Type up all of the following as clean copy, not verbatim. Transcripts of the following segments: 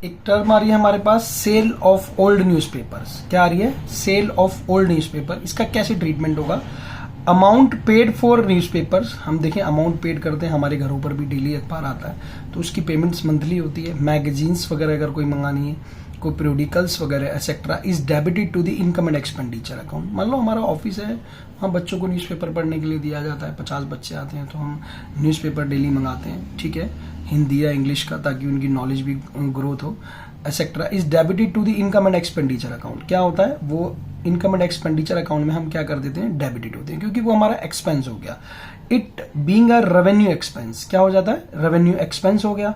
एक टर्म आ रही है हमारे पास सेल ऑफ ओल्ड न्यूज़पेपर्स। क्या आ रही है? Sale of old newspaper. इसका कैसे ट्रीटमेंट होगा? अमाउंट पेड फॉर न्यूज़पेपर्स, हम देखें अमाउंट पेड करते हैं, हमारे घरों पर भी डेली अखबार आता है तो उसकी पेमेंट्स मंथली होती है। मैगजीन्स वगैरह अगर कोई मंगानी है, कोई पीरियोडिकल्स वगैरह etcetera is debited to the income and expenditure account. मान लो हमारा ऑफिस है, वहाँ बच्चों को न्यूज़पेपर पढ़ने के लिए दिया जाता है, 50 बच्चे आते हैं तो हम न्यूज़पेपर डेली मंगाते हैं, ठीक है, हिंदी या इंग्लिश का, ताकि उनकी नॉलेज भी ग्रोथ हो। Etcetera is debited to the income and expenditure account. क्या होता है? वो इनकम एंड एक्सपेंडिचर अकाउंट में हम क्या कर देते हैं? डेबिटेड होते हैं, क्योंकि वो हमारा एक्सपेंस हो गया। It being a revenue expense, क्या हो जाता है? रेवेन्यू एक्सपेंस हो गया।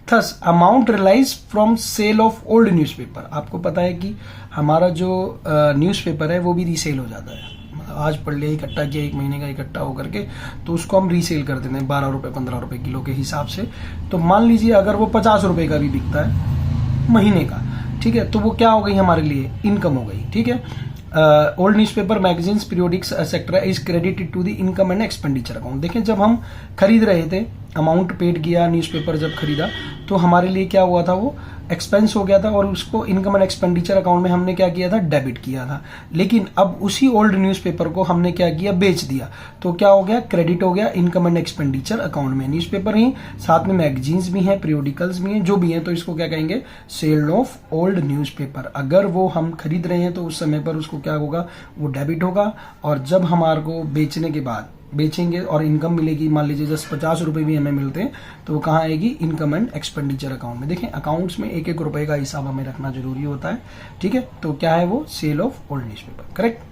Thus amount realise from sale of old newspaper. आपको पता है कि हमारा जो न्यूज़पेपर है वो भी रीसेल हो जाता है। आज पढ़ लिया, इकट्ठा किया, एक महीने का इकट्ठा होकर के, तो उसको हम रीसेल कर देते हैं 12 रुपए 15 रुपए किलो के हिसाब से। तो मान लीजिए अगर वो 50 रुपए का भी बिकता है महीने का, ठीक है, तो वो क्या हो गई हमारे लिए? इनकम हो गई, ठीक है। Old newspaper, magazines, periodicals etcetera is credited to the income and expenditure account. देखें, जब हम खरीद रहे थे, अमाउंट पेड किया, न्यूज़पेपर जब खरीदा तो हमारे लिए क्या हुआ था? वो एक्सपेंस हो गया था और उसको इनकम एंड एक्सपेंडिचर अकाउंट में हमने क्या किया था? डेबिट किया था। लेकिन अब उसी ओल्ड न्यूज़पेपर को हमने क्या किया? बेच दिया, तो क्या हो गया? क्रेडिट हो गया इनकम एंड एक्सपेंडिचर अकाउंट में। न्यूज़पेपर ही साथ में मैगजीन्स भी हैं, पीरियोडिकल्स भी हैं, जो भी हैं, तो इसको क्या कहेंगे? Sale of old newspaper. अगर वो हम खरीद रहे हैं तो उस समय पर उसको क्या होगा? वो डेबिट होगा, और जब हमारे को बेचने के बाद बेचेंगे और इनकम मिलेगी, मान लीजिए 10-50 रुपए भी हमें मिलते हैं, तो वो कहाँ आएगी? इनकम एंड एक्सपेंडिचर अकाउंट में। देखें, अकाउंट्स में एक एक रुपए का हिसाब हमें रखना जरूरी होता है, ठीक है। तो क्या है वो? Sale of old newspaper, correct.